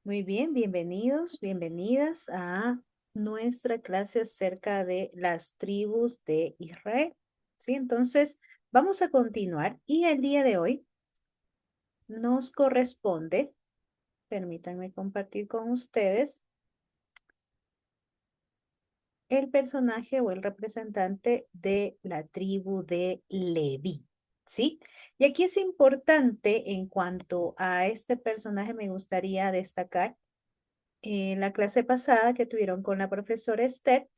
Muy bien, bienvenidos, bienvenidas a nuestra clase acerca de las tribus de Israel. ¿Sí? Entonces, vamos a continuar y el día de hoy nos corresponde, permítanme compartir con ustedes, el personaje o el representante de la tribu de Leví. ¿Sí? Y aquí es importante en cuanto a este personaje, me gustaría destacar en la clase pasada que tuvieron con la profesora Esther,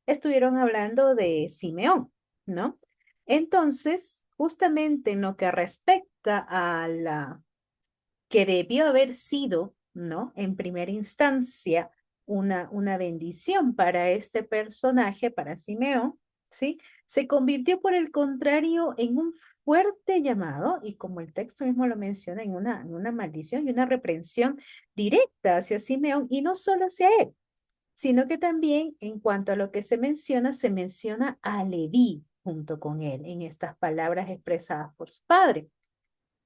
estuvieron hablando de Simeón, ¿no? Entonces, justamente en lo que respecta a la que debió haber sido, ¿no? En primera instancia, una bendición para este personaje, para Simeón, ¿sí? Se convirtió por el contrario en un fuerte llamado, y como el texto mismo lo menciona, en una maldición y una reprensión directa hacia Simeón, y no solo hacia él, sino que también en cuanto a lo que se menciona a Leví junto con él en estas palabras expresadas por su padre.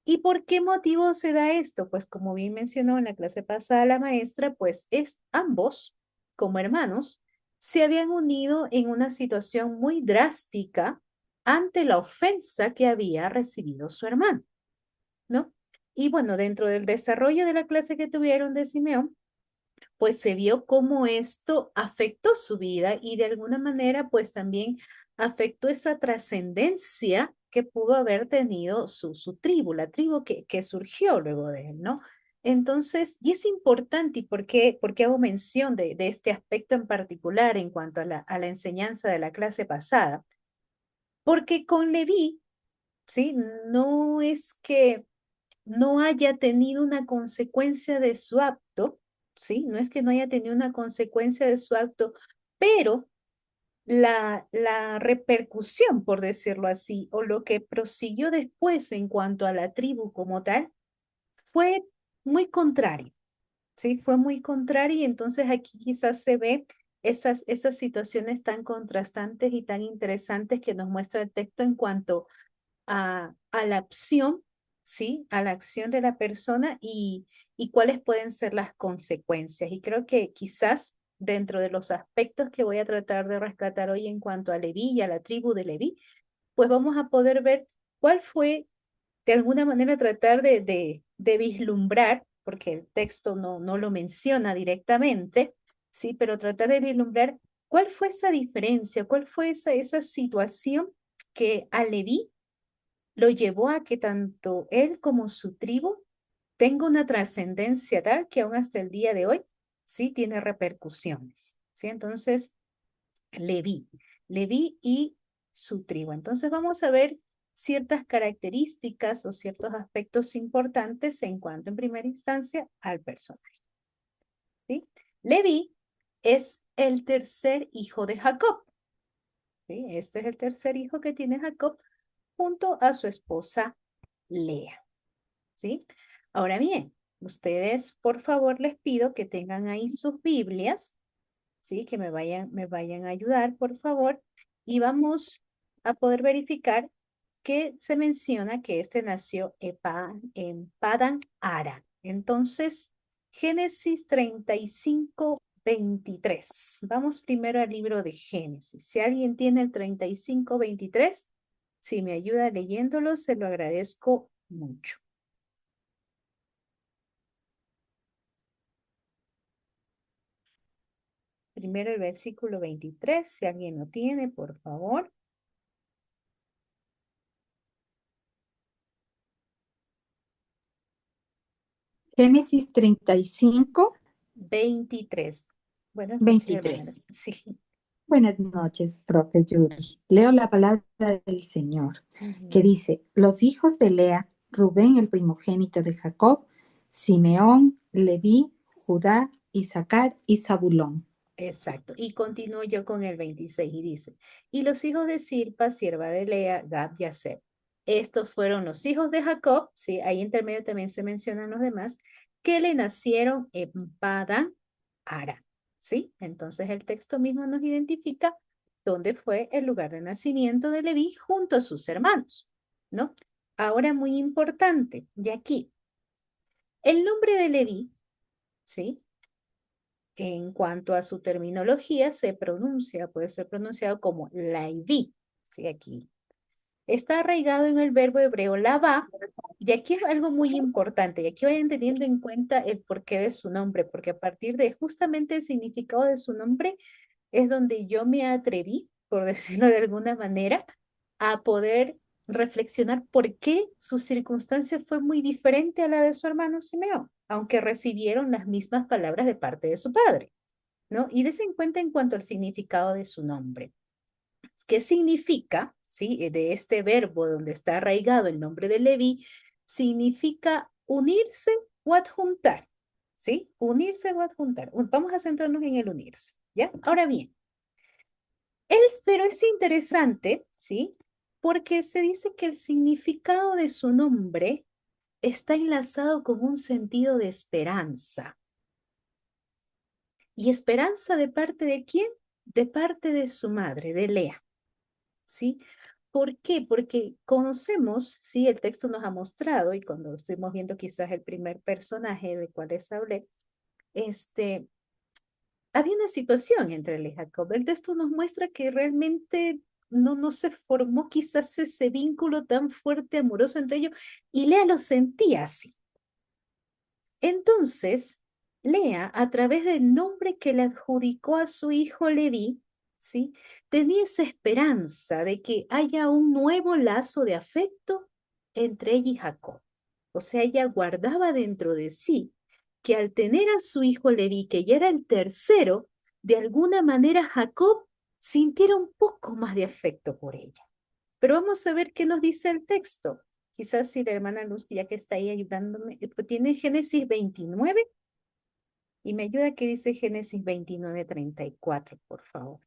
¿Y por qué motivo se da esto? Pues como bien mencionó en la clase pasada la maestra, pues es ambos, como hermanos, se habían unido en una situación muy drástica ante la ofensa que había recibido su hermano, ¿no? Y bueno, dentro del desarrollo de la clase que tuvieron de Simeón, pues se vio cómo esto afectó su vida y de alguna manera pues también afectó esa trascendencia que pudo haber tenido su tribu, la tribu que surgió luego de él, ¿no? Entonces, y es importante, ¿y por qué hago mención de este aspecto en particular en cuanto a la enseñanza de la clase pasada? Porque con Leví, ¿sí? No es que no haya tenido una consecuencia de su acto, ¿sí? No es que no haya tenido una consecuencia de su acto, pero la repercusión, por decirlo así, o lo que prosiguió después en cuanto a la tribu como tal, fue muy contrario, ¿sí? Fue muy contrario y entonces aquí quizás se ve esas situaciones tan contrastantes y tan interesantes que nos muestra el texto en cuanto a la acción, ¿sí? A la acción de la persona y cuáles pueden ser las consecuencias. Y creo que quizás dentro de los aspectos que voy a tratar de rescatar hoy en cuanto a Leví y a la tribu de Leví, pues vamos a poder ver cuál fue, de alguna manera, tratar de vislumbrar, porque el texto no lo menciona directamente, ¿sí? Pero tratar de vislumbrar cuál fue esa diferencia, cuál fue esa situación que a Leví lo llevó a que tanto él como su tribu tenga una trascendencia tal que aún hasta el día de hoy sí tiene repercusiones. ¿Sí? Entonces, Leví, Leví y su tribu. Entonces vamos a ver ciertas características o ciertos aspectos importantes en cuanto en primera instancia al personaje. ¿Sí? Leví es el tercer hijo de Jacob. ¿Sí? Este es el tercer hijo que tiene Jacob junto a su esposa Lea. ¿Sí? Ahora bien, ustedes, por favor, les pido que tengan ahí sus Biblias, ¿sí? Que me vayan a ayudar, por favor, y vamos a poder verificar que se menciona que este nació en Padan Aram. Entonces, Génesis 35:23. Vamos primero al libro de Génesis. Si alguien tiene el 35:23, si me ayuda leyéndolo, se lo agradezco mucho. Primero el versículo 23, si alguien lo tiene, por favor. Génesis 35, 23. Buenas noches, 23. hermanas. Sí. Buenas noches, profe Yuri. Leo la palabra del Señor, que Ujú. dice, los hijos de Lea, Rubén el primogénito de Jacob, Simeón, Leví, Judá, Isaacar y Zabulón. Exacto. Y continúo yo con el 26 y dice, y los hijos de Silpa, sierva de Lea, Gad y Aser. Estos fueron los hijos de Jacob, sí, ahí intermedio también se mencionan los demás, que le nacieron en Padan Aram, ¿sí? Entonces el texto mismo nos identifica dónde fue el lugar de nacimiento de Leví junto a sus hermanos, ¿no? Ahora muy importante, de aquí, el nombre de Leví, ¿sí? En cuanto a su terminología, puede ser pronunciado como Leví, ¿sí? Aquí está arraigado en el verbo hebreo lavá, y aquí es algo muy importante, y aquí vayan teniendo en cuenta el porqué de su nombre, porque a partir de justamente el significado de su nombre es donde yo me atreví, por decirlo de alguna manera, a poder reflexionar por qué su circunstancia fue muy diferente a la de su hermano Simeón, aunque recibieron las mismas palabras de parte de su padre, ¿no? Y des en cuenta en cuanto al significado de su nombre. ¿Qué significa, sí, de este verbo donde está arraigado el nombre de Leví? Significa unirse o adjuntar, ¿sí? Unirse o adjuntar. Vamos a centrarnos en el unirse, ¿ya? Ahora bien, pero es interesante, ¿sí? Porque se dice que el significado de su nombre está enlazado con un sentido de esperanza. ¿Y esperanza de parte de quién? De parte de su madre, de Lea, ¿sí? ¿Por qué? Porque conocemos, sí, el texto nos ha mostrado, y cuando estuvimos viendo quizás el primer personaje de cuál les hablé, este, había una situación entre él y Jacob. El texto nos muestra que realmente no se formó quizás ese vínculo tan fuerte, amoroso entre ellos, y Lea lo sentía así. Entonces, Lea, a través del nombre que le adjudicó a su hijo Leví, ¿sí? Tenía esa esperanza de que haya un nuevo lazo de afecto entre ella y Jacob. O sea, ella guardaba dentro de sí que al tener a su hijo Leví, que ya era el tercero, de alguna manera Jacob sintiera un poco más de afecto por ella. Pero vamos a ver qué nos dice el texto. Quizás si la hermana Luz, ya que está ahí ayudándome, pues tiene Génesis 29 y me ayuda que dice Génesis 29:34, por favor.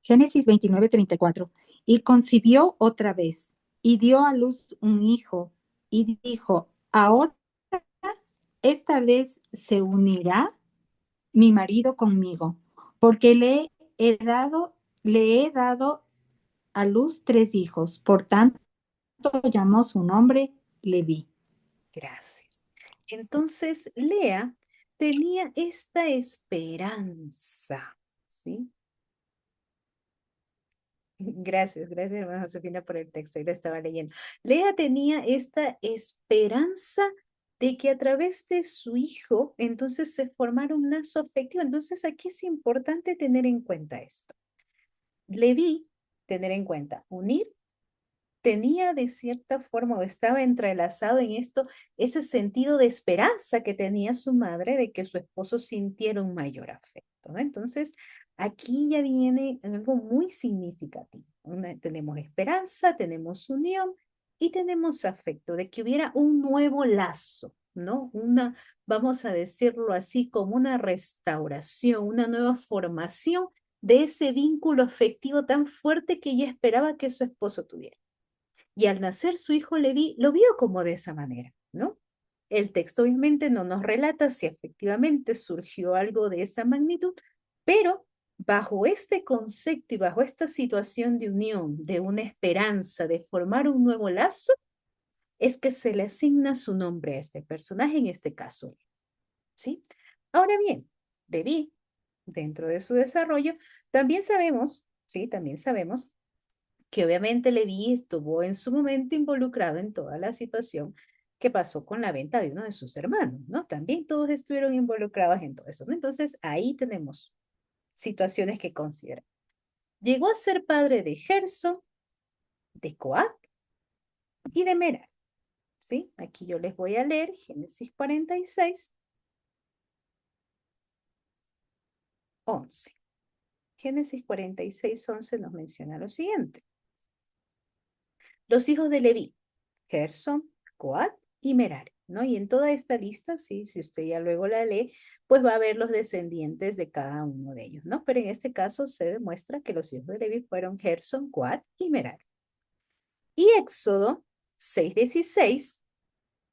Génesis 29:34. Y concibió otra vez, y dio a luz un hijo, y dijo, ahora esta vez se unirá mi marido conmigo, porque le he dado a luz 3 hijos, por tanto llamó su nombre Leví. Gracias. Entonces, Lea tenía esta esperanza, ¿sí? Gracias, hermana Josefina, por el texto, y lo estaba leyendo. Lea tenía esta esperanza de que a través de su hijo, entonces se formara un lazo afectivo. Entonces, aquí es importante tener en cuenta esto. Leví, tener en cuenta, unir, tenía de cierta forma o estaba entrelazado en esto ese sentido de esperanza que tenía su madre de que su esposo sintiera un mayor afecto, ¿no? Entonces, aquí ya viene algo muy significativo. Tenemos esperanza, tenemos unión y tenemos afecto, de que hubiera un nuevo lazo, ¿no? Vamos a decirlo así, como una restauración, una nueva formación de ese vínculo afectivo tan fuerte que ella esperaba que su esposo tuviera. Y al nacer su hijo Leví lo vio como de esa manera, ¿no? El texto obviamente no nos relata si efectivamente surgió algo de esa magnitud, pero bajo este concepto y bajo esta situación de unión, de una esperanza, de formar un nuevo lazo, es que se le asigna su nombre a este personaje, en este caso, ¿sí? Ahora bien, Leví, dentro de su desarrollo, también sabemos, ¿sí? También sabemos que obviamente Leví estuvo en su momento involucrado en toda la situación que pasó con la venta de uno de sus hermanos, ¿no? También todos estuvieron involucrados en todo eso, ¿no? Entonces, ahí tenemos situaciones que considerar. Llegó a ser padre de Gerson, de Coat y de Merar, ¿sí? Aquí yo les voy a leer Génesis 46, 11. Génesis 46, 11 nos menciona lo siguiente. Los hijos de Leví, Gerson, Coat y Merari, ¿no? Y en toda esta lista, sí, si usted ya luego la lee, pues va a ver los descendientes de cada uno de ellos, ¿no? Pero en este caso se demuestra que los hijos de Leví fueron Gerson, Coat y Merari. Y Éxodo 6:16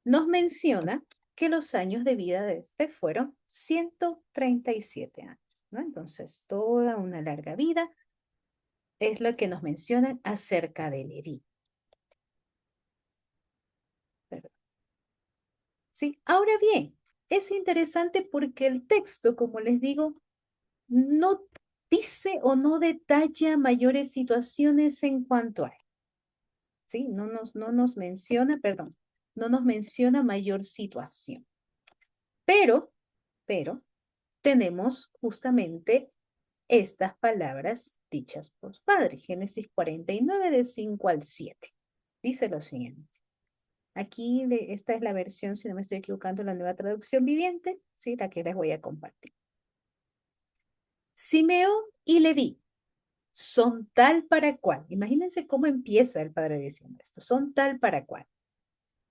nos menciona que los años de vida de este fueron 137 años, ¿no? Entonces, toda una larga vida es lo que nos mencionan acerca de Leví. ¿sí? Ahora bien, es interesante porque el texto, como les digo, no dice o no detalla mayores situaciones en cuanto a él, ¿sí? No nos menciona, perdón, no nos menciona mayor situación. Pero, tenemos justamente estas palabras dichas por su padre. Génesis 49, de 5 al 7. Dice lo siguiente. Aquí, esta es la versión, si no me estoy equivocando, la nueva traducción viviente, ¿sí? La que les voy a compartir. Simeón y Leví son tal para cual. Imagínense cómo empieza el padre diciendo esto. Son tal para cual.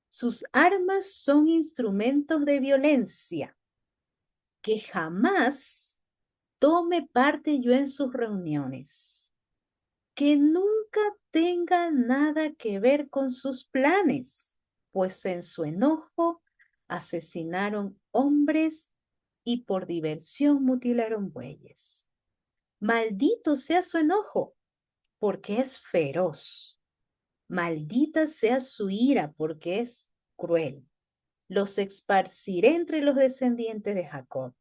Sus armas son instrumentos de violencia, que jamás tome parte yo en sus reuniones, que nunca tenga nada que ver con sus planes, pues en su enojo asesinaron hombres y por diversión mutilaron bueyes. Maldito sea su enojo, porque es feroz. Maldita sea su ira, porque es cruel. Los esparciré entre los descendientes de Jacob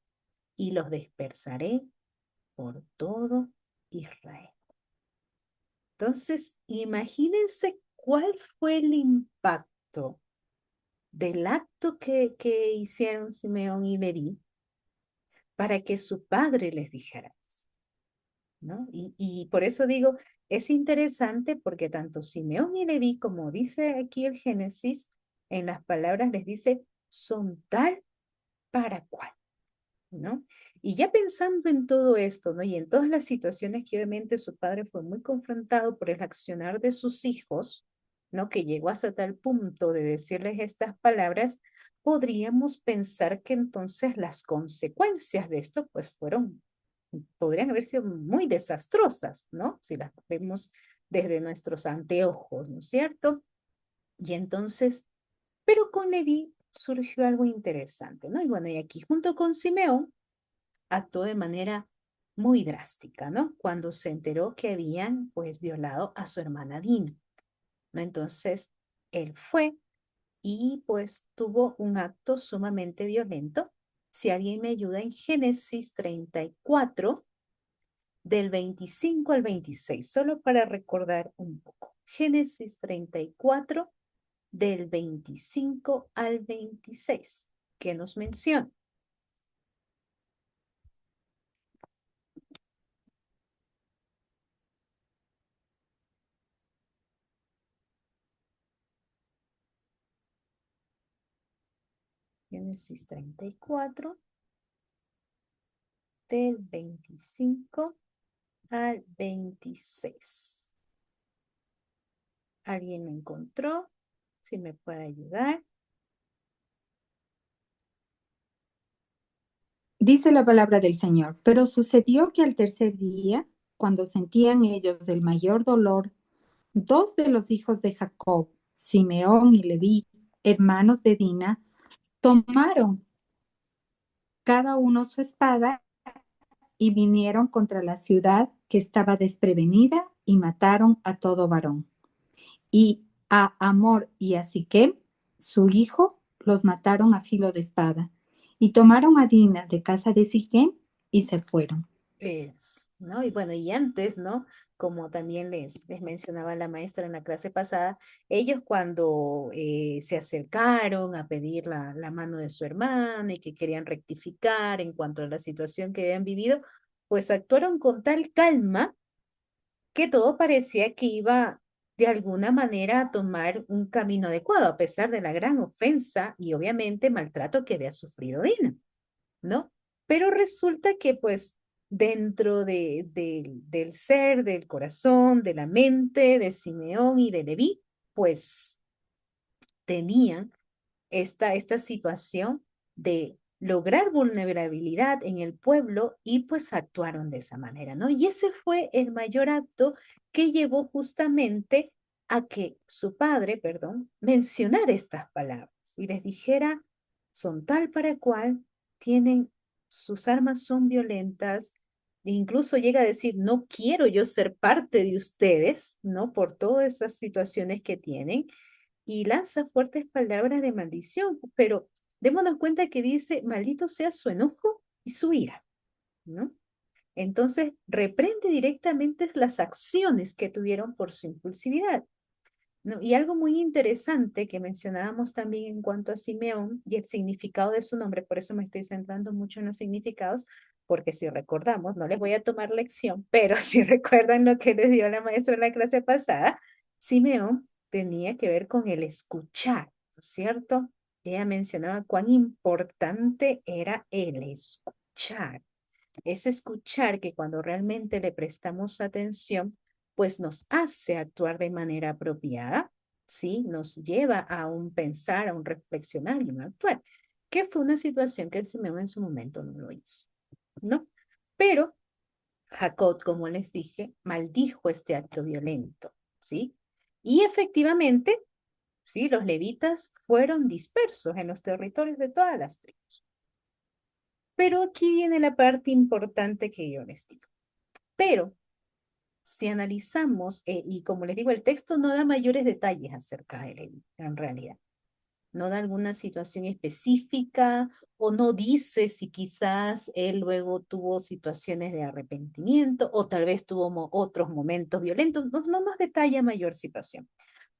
y los dispersaré por todo Israel. Entonces, imagínense cuál fue el impacto del acto que hicieron Simeón y Leví para que su padre les dijera, ¿no? Y por eso digo, es interesante porque tanto Simeón y Leví, como dice aquí el Génesis, en las palabras les dice, son tal para cual, ¿no? Y ya pensando en todo esto, ¿no? Y en todas las situaciones que obviamente su padre fue muy confrontado por el accionar de sus hijos, ¿no? Que llegó hasta tal punto de decirles estas palabras, podríamos pensar que entonces las consecuencias de esto, pues podrían haber sido muy desastrosas, ¿no? Si las vemos desde nuestros anteojos, ¿no es cierto? Y entonces, pero con Leví surgió algo interesante, ¿no? Y bueno, y aquí junto con Simeón, actuó de manera muy drástica, ¿no? Cuando se enteró que habían, pues, violado a su hermana Dina, ¿no? Entonces, él fue y, pues, tuvo un acto sumamente violento. Si alguien me ayuda en Génesis 34, del 25 al 26, solo para recordar un poco. Génesis 34, del 25 al 26, ¿qué nos menciona? Génesis 34, del 25 al 26. ¿Alguien me encontró? Si me puede ayudar. Dice la palabra del Señor, pero sucedió que al tercer día, cuando sentían ellos el mayor dolor, dos de los hijos de Jacob, Simeón y Leví, hermanos de Dina, tomaron cada uno su espada y vinieron contra la ciudad que estaba desprevenida y mataron a todo varón. Y a Amor y a Siquem, su hijo, los mataron a filo de espada. Y tomaron a Dina de casa de Siquem y se fueron. ¿No? Y bueno, y antes, ¿no? Como también les mencionaba la maestra en la clase pasada, ellos cuando se acercaron a pedir la mano de su hermana y que querían rectificar en cuanto a la situación que habían vivido, pues actuaron con tal calma que todo parecía que iba de alguna manera a tomar un camino adecuado, a pesar de la gran ofensa y obviamente maltrato que había sufrido Dina, ¿no? Pero resulta que pues dentro del ser, del corazón, de la mente de Simeón y de Leví, pues tenían esta situación de lograr vulnerabilidad en el pueblo y pues actuaron de esa manera, ¿no? Y ese fue el mayor acto que llevó justamente a que su padre, perdón, mencionara estas palabras y les dijera, son tal para cual, tienen, sus armas son violentas, e incluso llega a decir, no quiero yo ser parte de ustedes, ¿no? Por todas esas situaciones que tienen y lanza fuertes palabras de maldición, pero Démonos cuenta que dice, maldito sea su enojo y su ira, ¿no? Entonces, reprende directamente las acciones que tuvieron por su impulsividad, ¿no? Y algo muy interesante que mencionábamos también en cuanto a Simeón y el significado de su nombre, por eso me estoy centrando mucho en los significados, porque si recordamos, no les voy a tomar lección, pero si recuerdan lo que les dio la maestra en la clase pasada, Simeón tenía que ver con el escuchar, ¿no es cierto? Ella mencionaba cuán importante era el escuchar. Es escuchar que cuando realmente le prestamos atención, pues nos hace actuar de manera apropiada, ¿sí? Nos lleva a un pensar, a un reflexionar y un actuar, que fue una situación que el Simeón en su momento no lo hizo, ¿no? Pero Jacob, como les dije, maldijo este acto violento, ¿sí? Y efectivamente, ¿sí? Los levitas fueron dispersos en los territorios de todas las tribus. Pero aquí viene la parte importante que yo les digo. Pero si analizamos, y como les digo, el texto no da mayores detalles acerca de él, en realidad. No da alguna situación específica o no dice si quizás él luego tuvo situaciones de arrepentimiento o tal vez tuvo otros momentos violentos. No, no nos detalla mayor situación.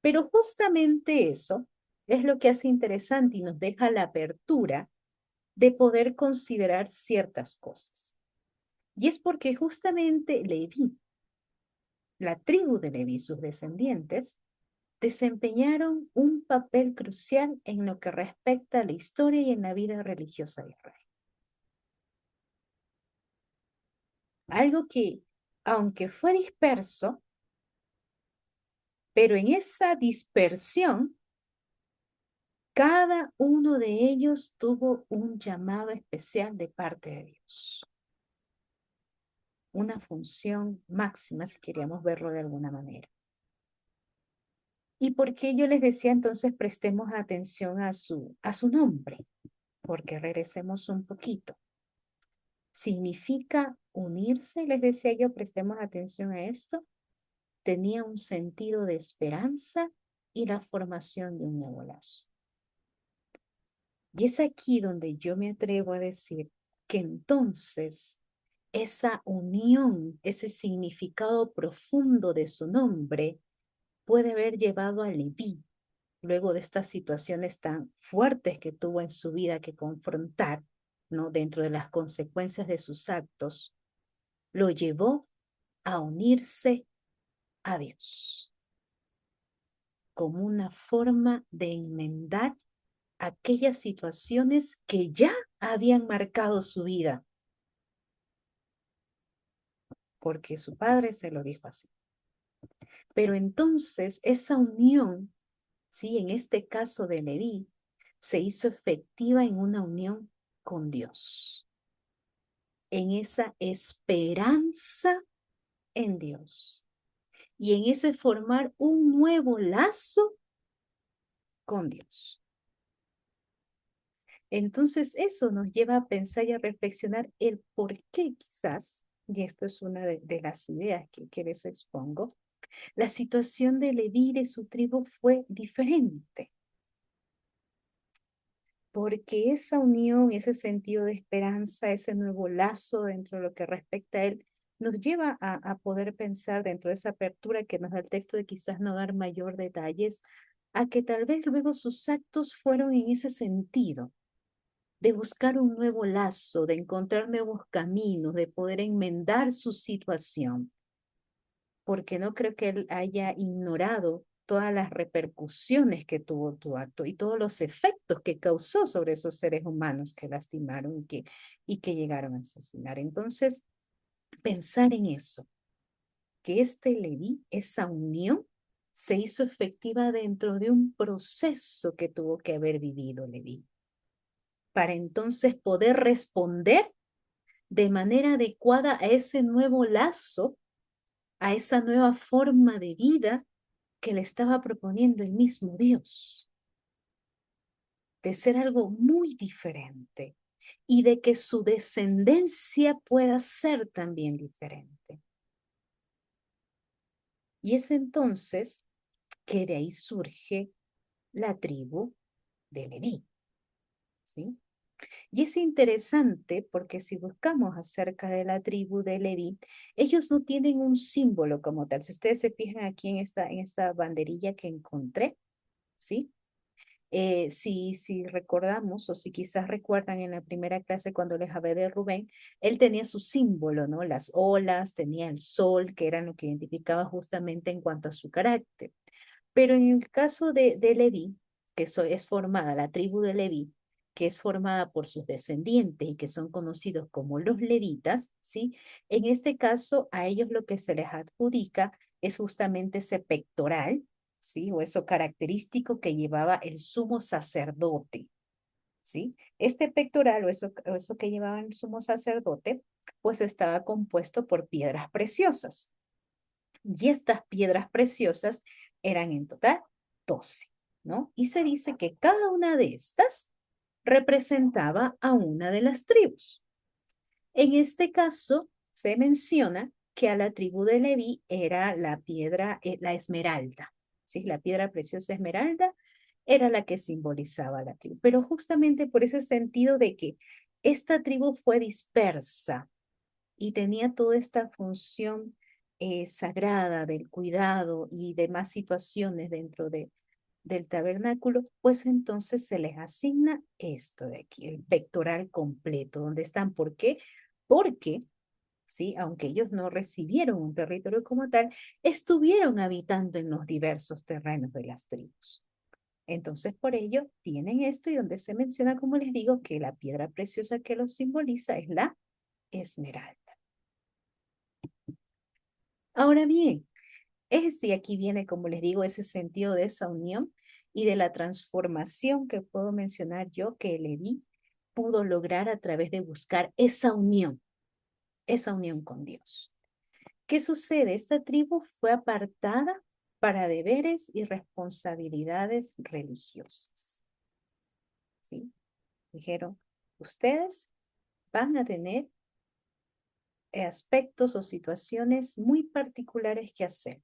Pero justamente eso es lo que hace interesante y nos deja la apertura de poder considerar ciertas cosas. Y es porque justamente Leví, la tribu de Leví y sus descendientes, desempeñaron un papel crucial en lo que respecta a la historia y en la vida religiosa de Israel. Algo que, aunque fue disperso, pero en esa dispersión, cada uno de ellos tuvo un llamado especial de parte de Dios, una función máxima, si queríamos verlo de alguna manera. ¿Y por qué yo les decía entonces prestemos atención a su nombre? Porque regresemos un poquito. Significa unirse, les decía yo, prestemos atención a esto. Tenía un sentido de esperanza y la formación de un nuevo lazo. Y es aquí donde yo me atrevo a decir que entonces esa unión, ese significado profundo de su nombre puede haber llevado a Leví, luego de estas situaciones tan fuertes que tuvo en su vida que confrontar, ¿no? Dentro de las consecuencias de sus actos, lo llevó a unirse a Dios como una forma de enmendar aquellas situaciones que ya habían marcado su vida, porque su padre se lo dijo así. Pero entonces esa unión, sí, en este caso de Leví, se hizo efectiva en una unión con Dios, en esa esperanza en Dios y en ese formar un nuevo lazo con Dios. Entonces eso nos lleva a pensar y a reflexionar el por qué quizás, y esto es una de las ideas que les expongo, la situación de Leví y de su tribu fue diferente, porque esa unión, ese sentido de esperanza, ese nuevo lazo dentro de lo que respecta a él, nos lleva a poder pensar dentro de esa apertura que nos da el texto de quizás no dar mayor detalles, a que tal vez luego sus actos fueron en ese sentido de buscar un nuevo lazo, de encontrar nuevos caminos, de poder enmendar su situación, porque no creo que él haya ignorado todas las repercusiones que tuvo tu acto y todos los efectos que causó sobre esos seres humanos que lastimaron y que llegaron a asesinar. Entonces, pensar en eso, que este Leví, esa unión, se hizo efectiva dentro de un proceso que tuvo que haber vivido Leví, para entonces poder responder de manera adecuada a ese nuevo lazo, a esa nueva forma de vida que le estaba proponiendo el mismo Dios, de ser algo muy diferente y de que su descendencia pueda ser también diferente. Y es entonces que de ahí surge la tribu de Leví, ¿sí? Y es interesante porque si buscamos acerca de la tribu de Leví, ellos no tienen un símbolo como tal. Si ustedes se fijan aquí en esta banderilla que encontré, ¿sí? Si recordamos o si quizás recuerdan en la primera clase cuando les hablé de Rubén, él tenía su símbolo, ¿no? Las olas, tenía el sol, que eran lo que identificaba justamente en cuanto a su carácter. Pero en el caso de Leví, es formada, la tribu de Leví, que es formada por sus descendientes y que son conocidos como los levitas, ¿sí? En este caso, a ellos lo que se les adjudica es justamente ese pectoral, ¿sí? O eso característico que llevaba el sumo sacerdote, ¿sí? Este pectoral o eso que llevaba el sumo sacerdote, pues estaba compuesto por piedras preciosas. Y estas piedras preciosas eran en total 12, ¿no? Y se dice que cada una de estas representaba a una de las tribus. En este caso, se menciona que a la tribu de Leví era la piedra, la esmeralda, ¿sí? La piedra preciosa esmeralda era la que simbolizaba la tribu, pero justamente por ese sentido de que esta tribu fue dispersa y tenía toda esta función sagrada del cuidado y demás situaciones dentro del tabernáculo, pues entonces se les asigna esto de aquí, el pectoral completo, donde están. ¿Por qué? Porque, ¿sí? Aunque ellos no recibieron un territorio como tal, estuvieron habitando en los diversos terrenos de las tribus. Entonces, por ello, tienen esto y donde se menciona, como les digo, que la piedra preciosa que los simboliza es la esmeralda. Ahora bien, y aquí viene, como les digo, ese sentido de esa unión y de la transformación que puedo mencionar yo que Leví pudo lograr a través de buscar esa unión con Dios. ¿Qué sucede? Esta tribu fue apartada para deberes y responsabilidades religiosas. ¿Sí? Dijeron, ustedes van a tener aspectos o situaciones muy particulares que hacer,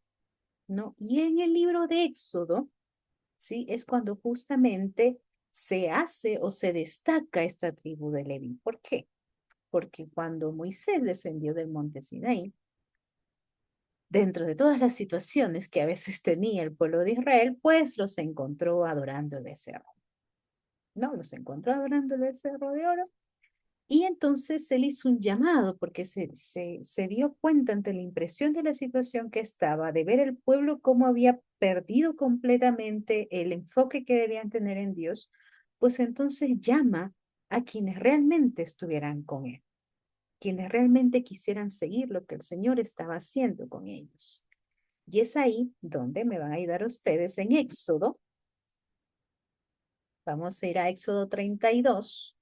¿no? Y en el libro de Éxodo, ¿sí? Es cuando justamente se hace o se destaca esta tribu de Leví. ¿Por qué? Porque cuando Moisés descendió del monte Sinaí, dentro de todas las situaciones que a veces tenía el pueblo de Israel, pues los encontró adorando el becerro. No, los encontró adorando el becerro de oro. Y entonces él hizo un llamado porque se dio cuenta ante la impresión de la situación que estaba, de ver el pueblo cómo había perdido completamente el enfoque que debían tener en Dios, pues entonces llama a quienes realmente estuvieran con él, quienes realmente quisieran seguir lo que el Señor estaba haciendo con ellos. Y es ahí donde me van a ayudar ustedes en Éxodo. Vamos a ir a Éxodo 32.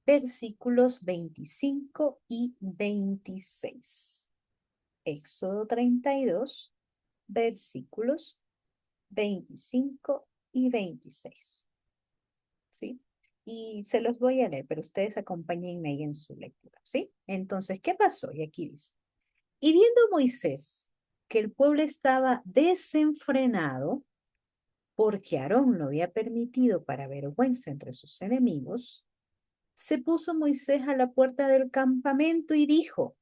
Versículos 25 y 26. Éxodo 32, versículos 25 y 26. ¿Sí? Y se los voy a leer, pero ustedes acompáñenme ahí en su lectura. ¿Sí? Entonces, ¿qué pasó? Y aquí dice, y viendo Moisés que el pueblo estaba desenfrenado, porque Aarón lo había permitido para vergüenza entre sus enemigos, se puso Moisés a la puerta del campamento y dijo,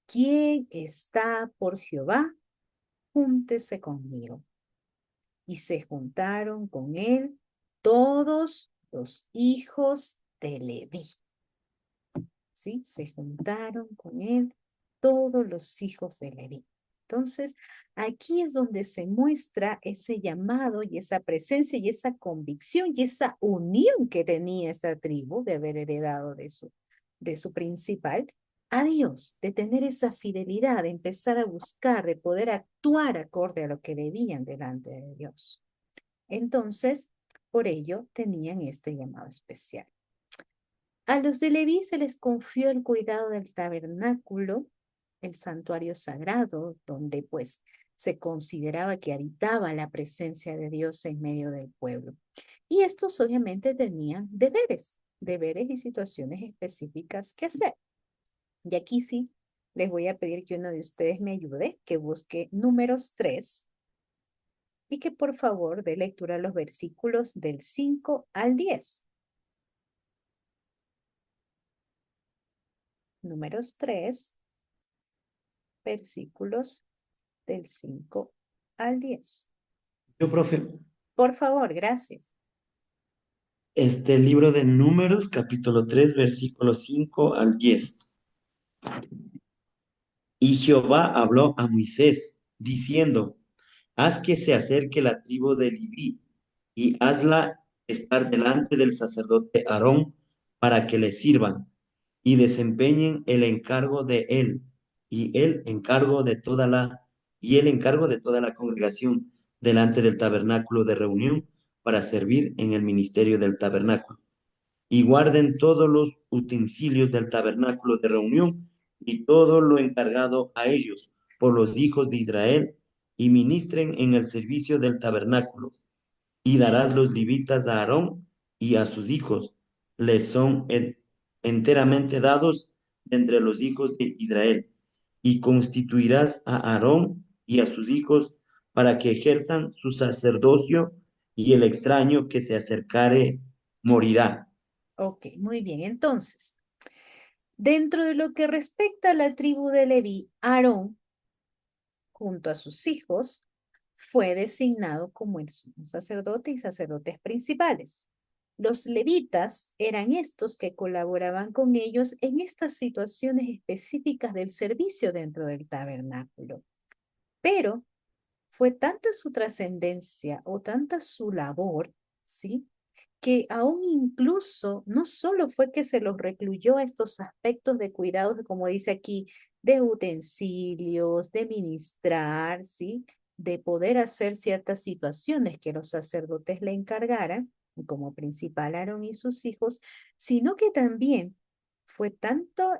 ¿quién está por Jehová? Júntese conmigo. Y se juntaron con él todos los hijos de Leví. ¿Sí? Se juntaron con él todos los hijos de Leví. Entonces, aquí es donde se muestra ese llamado y esa presencia y esa convicción y esa unión que tenía esta tribu de haber heredado de su principal a Dios, de tener esa fidelidad, de empezar a buscar, de poder actuar acorde a lo que debían delante de Dios. Entonces, por ello tenían este llamado especial. A los de Leví se les confió el cuidado del tabernáculo, el santuario sagrado, donde pues se consideraba que habitaba la presencia de Dios en medio del pueblo. Y estos obviamente tenían deberes y situaciones específicas que hacer. Y aquí sí les voy a pedir que uno de ustedes me ayude, que busque Números 3 y que por favor dé lectura a los versículos del 5 al 10. Números 3, versículos del 5 al 10. Yo, profe, Por favor, gracias. este libro de Números, capítulo 3, versículos 5 al 10. Y Jehová habló a Moisés, diciendo, haz que se acerque la tribu de Leví, y hazla estar delante del sacerdote Aarón, para que le sirvan, y desempeñen el encargo de él, y el encargo de toda la congregación, delante del tabernáculo de reunión, para servir en el ministerio del tabernáculo. Y guarden todos los utensilios del tabernáculo de reunión y todo lo encargado a ellos por los hijos de Israel, y ministren en el servicio del tabernáculo. Y darás los levitas a Aarón y a sus hijos, les son enteramente dados de entre los hijos de Israel. Y constituirás a Aarón y a sus hijos para que ejerzan su sacerdocio, y el extraño que se acercare morirá. Ok, muy bien. Entonces, dentro de lo que respecta a la tribu de Leví, Aarón, junto a sus hijos, fue designado como el sumo sacerdote y sacerdotes principales. Los levitas eran estos que colaboraban con ellos en estas situaciones específicas del servicio dentro del tabernáculo. Pero fue tanta su trascendencia o tanta su labor, ¿sí? Que aún incluso no solo fue que se los recluyó a estos aspectos de cuidados, como dice aquí, de utensilios, de ministrar, ¿sí? De poder hacer ciertas situaciones que los sacerdotes le encargaran, como principal Aarón y sus hijos, sino que también fue tanto,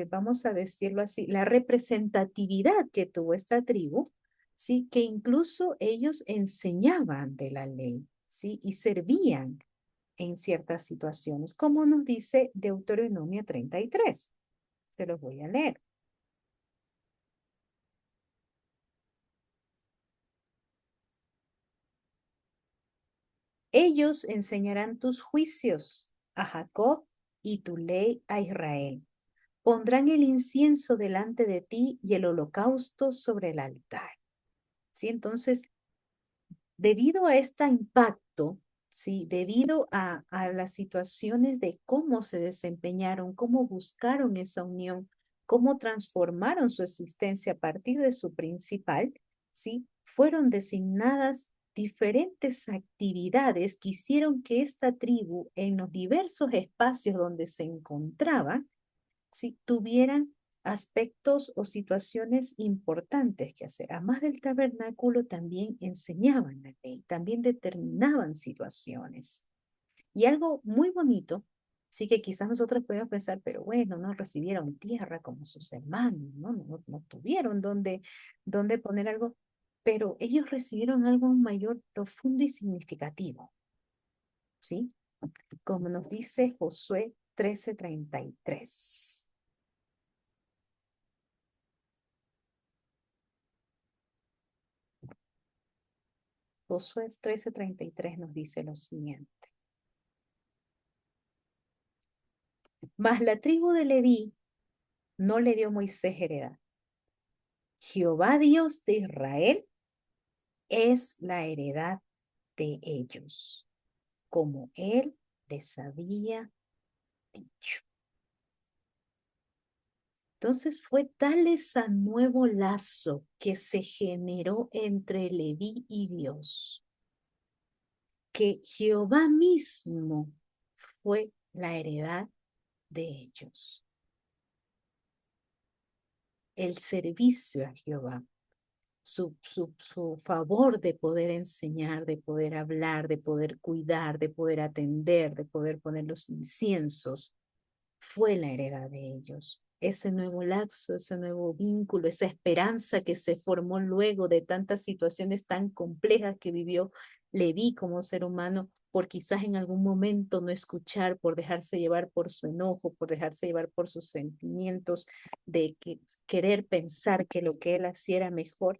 vamos a decirlo así, la representatividad que tuvo esta tribu, ¿sí? Que incluso ellos enseñaban de la ley, ¿sí? Y servían en ciertas situaciones, como nos dice Deuteronomio 33. Se los voy a leer. Ellos enseñarán tus juicios a Jacob y tu ley a Israel. Pondrán el incienso delante de ti y el holocausto sobre el altar. ¿Sí? Entonces, debido a este impacto, ¿sí? Debido a las situaciones de cómo se desempeñaron, cómo buscaron esa unión, cómo transformaron su existencia a partir de su principal, ¿sí? Fueron designadas diferentes actividades que hicieron que esta tribu, en los diversos espacios donde se encontraba, si tuvieran aspectos o situaciones importantes que hacer. Además del tabernáculo, también enseñaban la ley, también determinaban situaciones. Y algo muy bonito, sí que quizás nosotros podemos pensar, pero bueno, no recibieron tierra como sus hermanos, no tuvieron dónde poner algo, pero ellos recibieron algo mayor, profundo y significativo, ¿sí? Como nos dice Josué 13:33. Josué 13:33 nos dice lo siguiente. Mas la tribu de Leví no le dio Moisés heredad. Jehová Dios de Israel es la heredad de ellos, como él les había dicho. Entonces fue tal ese nuevo lazo que se generó entre Leví y Dios, que Jehová mismo fue la heredad de ellos. El servicio a Jehová, su favor de poder enseñar, de poder hablar, de poder cuidar, de poder atender, de poder poner los inciensos, fue la heredad de ellos. Ese nuevo lazo, ese nuevo vínculo, esa esperanza que se formó luego de tantas situaciones tan complejas que vivió Leví como ser humano por quizás en algún momento no escuchar, por dejarse llevar por su enojo, por dejarse llevar por sus sentimientos de querer pensar que lo que él hacía era mejor,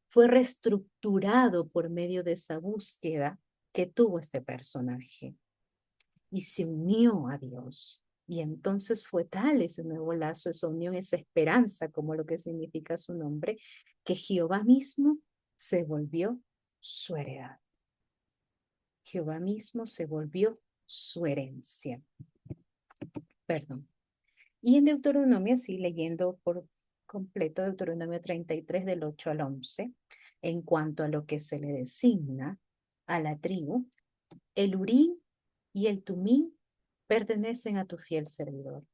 fue reestructurado por medio de esa búsqueda que tuvo este personaje y se unió a Dios. Y entonces fue tal ese nuevo lazo, esa unión, esa esperanza, como lo que significa su nombre, que Jehová mismo se volvió su heredad. Jehová mismo se volvió su herencia. Perdón. Y en Deuteronomio, sí, leyendo por completo Deuteronomio 33 del 8 al 11, en cuanto a lo que se le designa a la tribu, el Urín y el Tumín pertenecen a tu fiel servidor.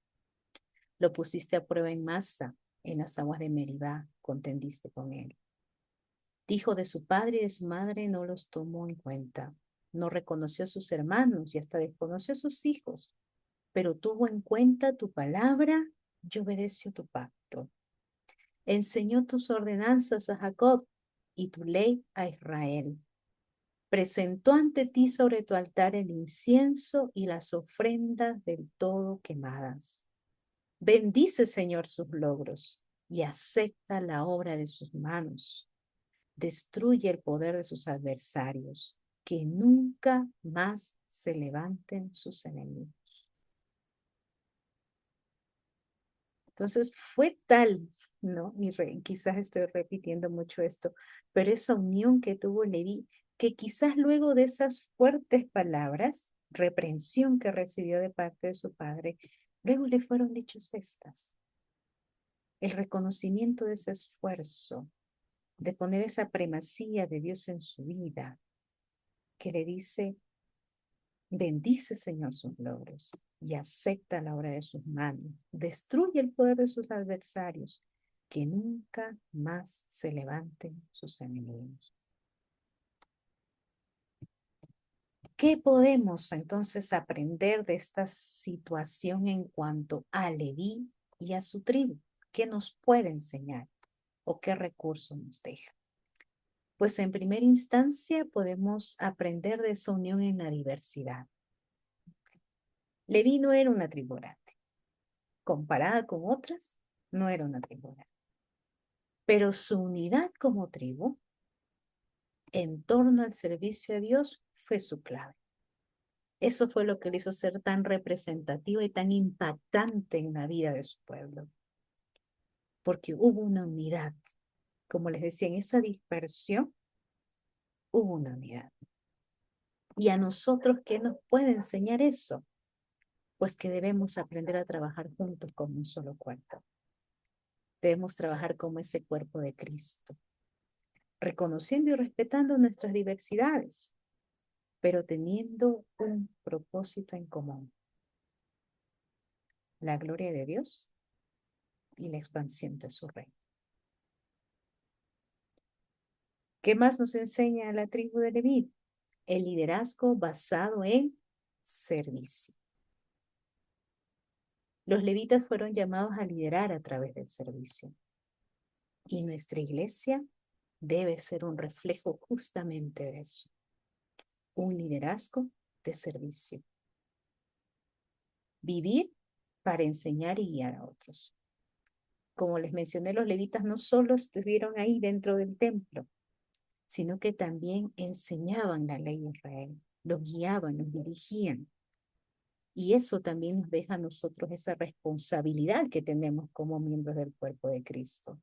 Lo pusiste a prueba en Masa, en las aguas de Meribá, contendiste con él. Dijo de su padre y de su madre, no los tomó en cuenta. No reconoció a sus hermanos y hasta desconoció a sus hijos, pero tuvo en cuenta tu palabra y obedeció tu pacto. Enseñó tus ordenanzas a Jacob y tu ley a Israel. Presentó ante ti sobre tu altar el incienso y las ofrendas del todo quemadas. Bendice, Señor, sus logros y acepta la obra de sus manos. Destruye el poder de sus adversarios, que nunca más se levanten sus enemigos. Entonces fue tal, ¿no? Y quizás estoy repitiendo mucho esto, pero esa unión que tuvo Leví, que quizás luego de esas fuertes palabras, reprensión que recibió de parte de su padre, luego le fueron dichas estas. El reconocimiento de ese esfuerzo, de poner esa primacía de Dios en su vida, que le dice, bendice, Señor, sus logros y acepta la obra de sus manos. Destruye el poder de sus adversarios, que nunca más se levanten sus enemigos. ¿Qué podemos entonces aprender de esta situación en cuanto a Leví y a su tribu? ¿Qué nos puede enseñar o qué recursos nos deja? Pues en primera instancia podemos aprender de esa unión en la diversidad. Leví no era una tribu grande. Comparada con otras, no era una tribu grande. Pero su unidad como tribu en torno al servicio a Dios fue su clave. Eso fue lo que le hizo ser tan representativa y tan impactante en la vida de su pueblo. Porque hubo una unidad. Como les decía, en esa dispersión hubo una unidad. ¿Y a nosotros qué nos puede enseñar eso? Pues que debemos aprender a trabajar juntos como un solo cuerpo. Debemos trabajar como ese cuerpo de Cristo, reconociendo y respetando nuestras diversidades, pero teniendo un propósito en común: la gloria de Dios y la expansión de su reino. ¿Qué más nos enseña la tribu de Leví? El liderazgo basado en servicio. Los levitas fueron llamados a liderar a través del servicio. Y nuestra iglesia debe ser un reflejo justamente de eso. Un liderazgo de servicio. Vivir para enseñar y guiar a otros. Como les mencioné, los levitas no solo estuvieron ahí dentro del templo, sino que también enseñaban la ley de Israel, los guiaban, los dirigían. Y eso también nos deja a nosotros esa responsabilidad que tenemos como miembros del cuerpo de Cristo.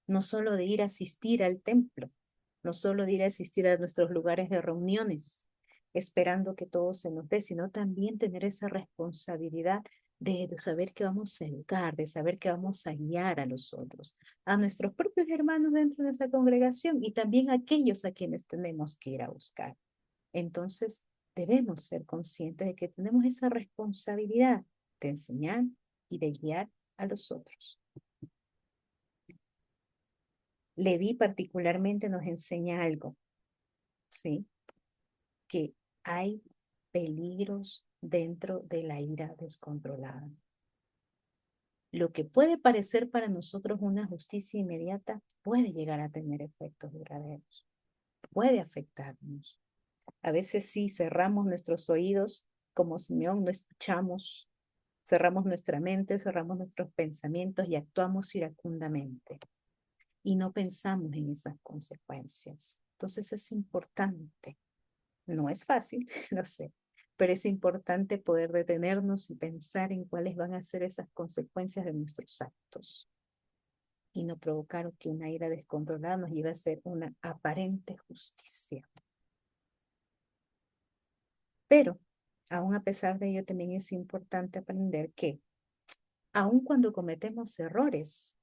No solo de ir a asistir al templo, no solo de ir a asistir a nuestros lugares de reuniones, esperando que todo se nos dé, sino también tener esa responsabilidad de saber que vamos a educar, de saber que vamos a guiar a los otros, a nuestros propios hermanos dentro de nuestra congregación y también a aquellos a quienes tenemos que ir a buscar. Entonces, debemos ser conscientes de que tenemos esa responsabilidad de enseñar y de guiar a los otros. Leví particularmente nos enseña algo, ¿sí? Que hay peligros dentro de la ira descontrolada. Lo que puede parecer para nosotros una justicia inmediata puede llegar a tener efectos duraderos, puede afectarnos. A veces sí cerramos nuestros oídos, como Simeón, no escuchamos, cerramos nuestra mente, cerramos nuestros pensamientos y actuamos iracundamente. Y no pensamos en esas consecuencias. Entonces es importante, no es fácil, lo sé, pero es importante poder detenernos y pensar en cuáles van a ser esas consecuencias de nuestros actos y no provocar que una ira descontrolada nos lleve a hacer una aparente justicia. Pero, aún a pesar de ello, también es importante aprender que, aun cuando cometemos errores,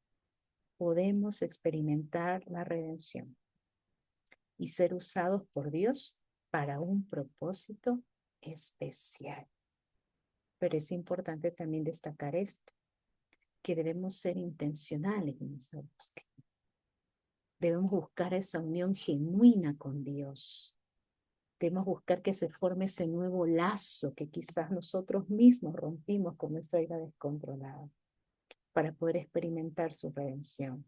podemos experimentar la redención y ser usados por Dios para un propósito especial. Pero es importante también destacar esto, que debemos ser intencionales en esa búsqueda. Debemos buscar esa unión genuina con Dios. Debemos buscar que se forme ese nuevo lazo que quizás nosotros mismos rompimos con nuestra ira descontrolada para poder experimentar su redención,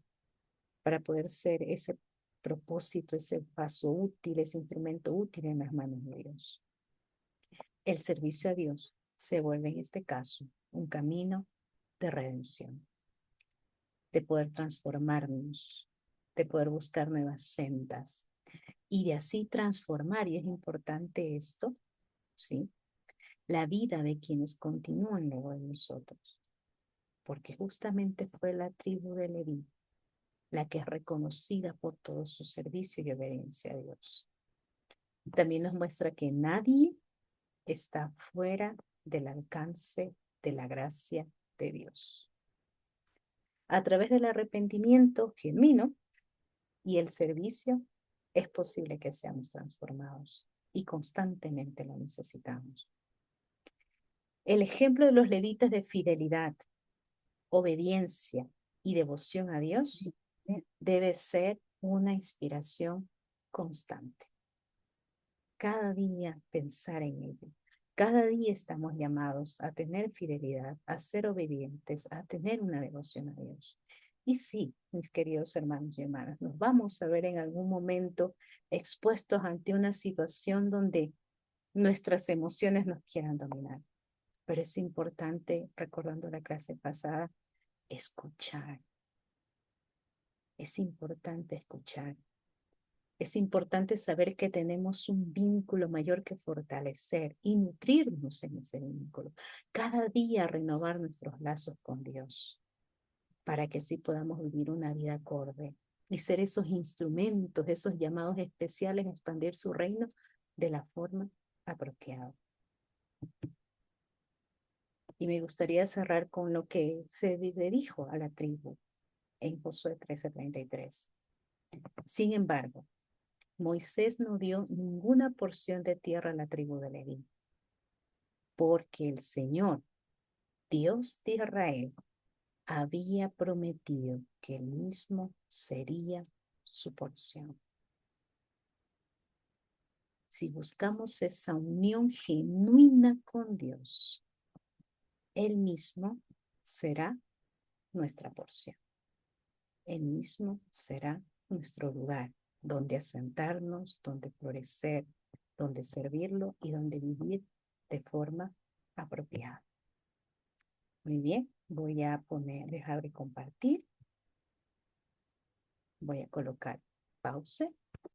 para poder ser ese propósito, ese paso útil, ese instrumento útil en las manos de Dios. El servicio a Dios se vuelve en este caso un camino de redención, de poder transformarnos, de poder buscar nuevas sendas y de así transformar, y es importante esto, ¿sí? La vida de quienes continúan luego de nosotros, porque justamente fue la tribu de Leví la que es reconocida por todo su servicio y obediencia a Dios. También nos muestra que nadie está fuera del alcance de la gracia de Dios. A través del arrepentimiento genuino y el servicio, es posible que seamos transformados y constantemente lo necesitamos. El ejemplo de los levitas de fidelidad, obediencia y devoción a Dios debe ser una inspiración constante. Cada día pensar en ello. Cada día estamos llamados a tener fidelidad, a ser obedientes, a tener una devoción a Dios. Y sí, mis queridos hermanos y hermanas, nos vamos a ver en algún momento expuestos ante una situación donde nuestras emociones nos quieran dominar. Pero es importante, recordando la clase pasada, escuchar. Es importante escuchar. Es importante saber que tenemos un vínculo mayor que fortalecer y nutrirnos en ese vínculo. Cada día renovar nuestros lazos con Dios para que así podamos vivir una vida acorde y ser esos instrumentos, esos llamados especiales a expandir su reino de la forma apropiada. Y me gustaría cerrar con lo que se le dijo a la tribu en Josué 13:33. Sin embargo, Moisés no dio ninguna porción de tierra a la tribu de Leví, porque el Señor, Dios de Israel, había prometido que él mismo sería su porción. Si buscamos esa unión genuina con Dios, él mismo será nuestra porción. Él mismo será nuestro lugar donde asentarnos, donde florecer, donde servirlo y donde vivir de forma apropiada. Muy bien, voy a dejar de compartir. Voy a colocar pausa